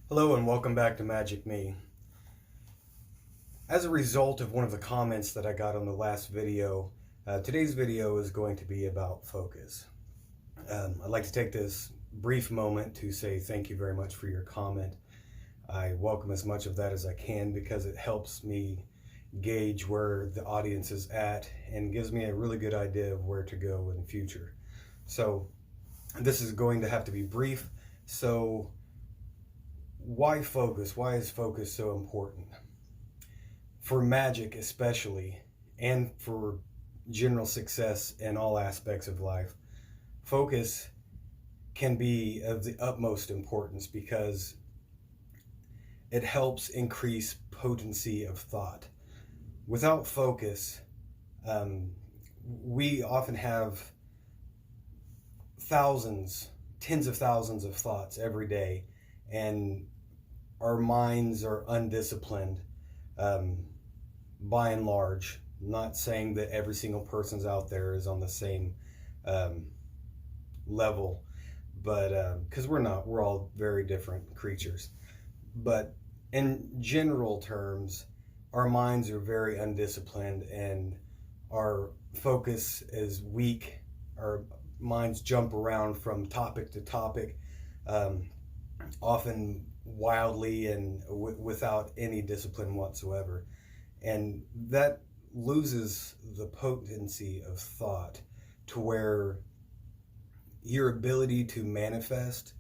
Hello and welcome back to Magic Me. As a result of one of the comments that I got on the last video, today's video is going to be about focus. I'd like to take this brief moment to say thank you very much for your comment. I welcome as much of that as I can because it helps me gauge where the audience is at and gives me a really good idea of where to go in the future. So this is going to have to be brief. So why focus? Why is focus so important? For magic especially, and for general success in all aspects of life, focus can be of the utmost importance because it helps increase potency of thought. Without focus, we often have thousands, tens of thousands of thoughts every day, and our minds are undisciplined by and large. I'm not saying that every single person's out there is on the same level, but because we're not, we're all very different creatures. But in general terms, our minds are very undisciplined and our focus is weak. Our minds jump around from topic to topic, often wildly and without any discipline whatsoever. And that loses the potency of thought to where your ability to manifest,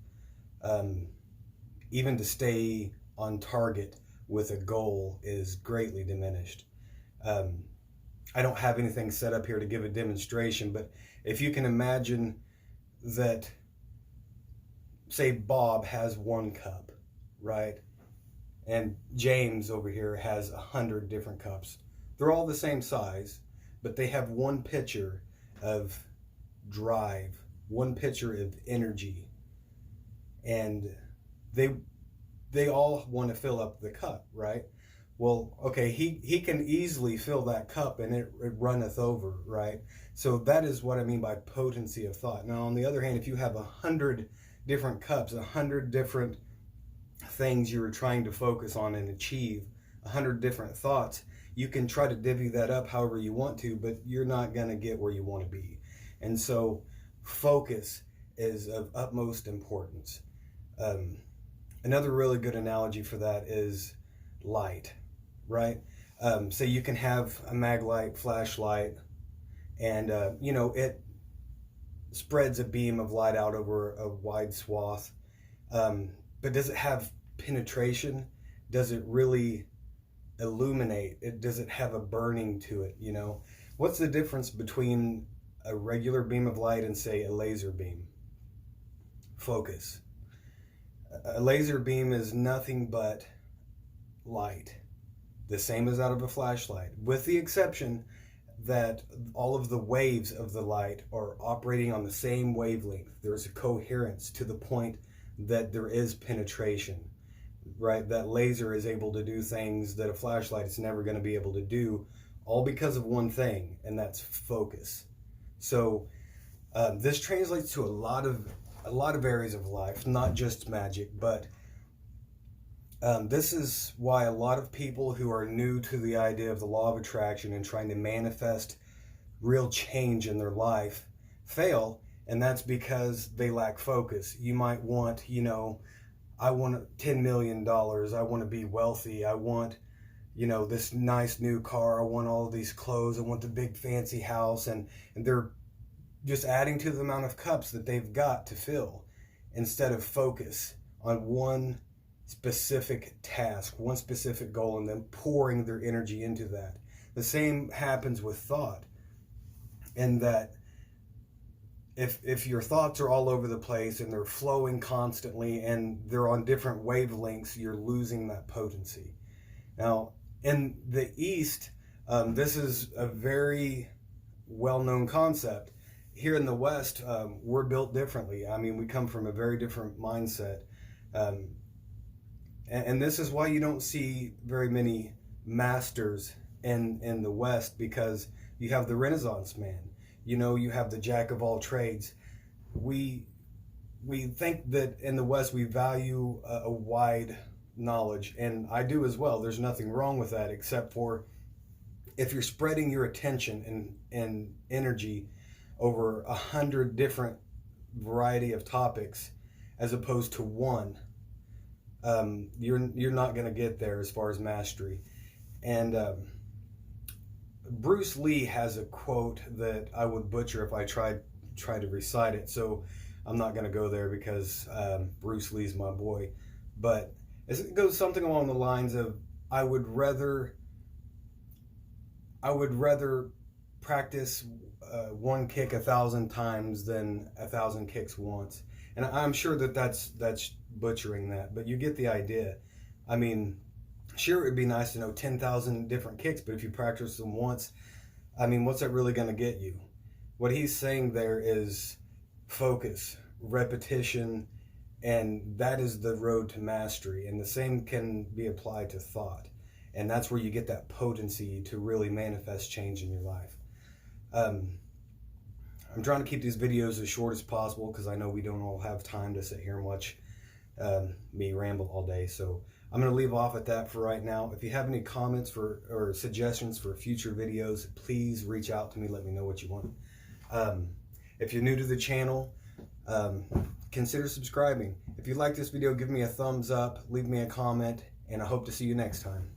even to stay on target with a goal, is greatly diminished. I don't have anything set up here to give a demonstration, but if you can imagine that, say Bob has one cup, right? And James over here has 100 different cups. They're all the same size, but they have one pitcher of drive, one pitcher of energy, and they all want to fill up the cup, right? Well, okay, he can easily fill that cup and it runneth over, right? So that is what I mean by potency of thought. Now, on the other hand, if you have 100 different cups, 100 different things you're trying to focus on and achieve, 100 different thoughts, you can try to divvy that up however you want to, but you're not going to get where you want to be. And so focus is of utmost importance. Another really good analogy for that is light, right? So you can have a Maglite flashlight and it spreads a beam of light out over a wide swath, but does it have penetration? Does it really illuminate? Does it have a burning to it? What's the difference between a regular beam of light and, say, a laser beam? Focus. A laser beam is nothing but light, the same as out of a flashlight, with the exception that all of the waves of the light are operating on the same wavelength. There's a coherence to the point that there is penetration, right? That laser is able to do things that a flashlight is never going to be able to do, all because of one thing, and that's focus. So this translates to a lot of areas of life, not just magic, but this is why a lot of people who are new to the idea of the law of attraction and trying to manifest real change in their life fail, and that's because they lack focus. You might want, I want $10 million, I want to be wealthy, I want, this nice new car, I want all of these clothes, I want the big fancy house, and they're just adding to the amount of cups that they've got to fill instead of focus on one specific task, one specific goal, and then pouring their energy into that. The same happens with thought, in that if your thoughts are all over the place and they're flowing constantly and they're on different wavelengths, you're losing that potency. Now, in the East, this is a very well-known concept. Here in the West, we're built differently. I mean, we come from a very different mindset. And this is why you don't see very many masters in the West, because you have the Renaissance man. You have the jack of all trades. We we think that in the West we value a wide knowledge, and I do as well. There's nothing wrong with that, except for if you're spreading your attention and energy over 100 different variety of topics as opposed to one, you're not going to get there as far as mastery. And Bruce Lee has a quote that I would butcher if I tried to recite it, so I'm not going to go there because Bruce Lee's my boy. But it goes something along the lines of, I would rather practice one kick 1,000 times than 1,000 kicks once. And I'm sure that that's butchering that, but you get the idea. I mean, sure, it would be nice to know 10,000 different kicks, but if you practice them once, I mean, what's that really going to get you? What he's saying there is focus, repetition, and that is the road to mastery. And the same can be applied to thought. And that's where you get that potency to really manifest change in your life. I'm trying to keep these videos as short as possible because I know we don't all have time to sit here and watch me ramble all day. So I'm going to leave off at that for right now. If you have any comments or suggestions for future videos, please reach out to me. Let me know what you want. If you're new to the channel, consider subscribing. If you like this video, give me a thumbs up, leave me a comment, and I hope to see you next time.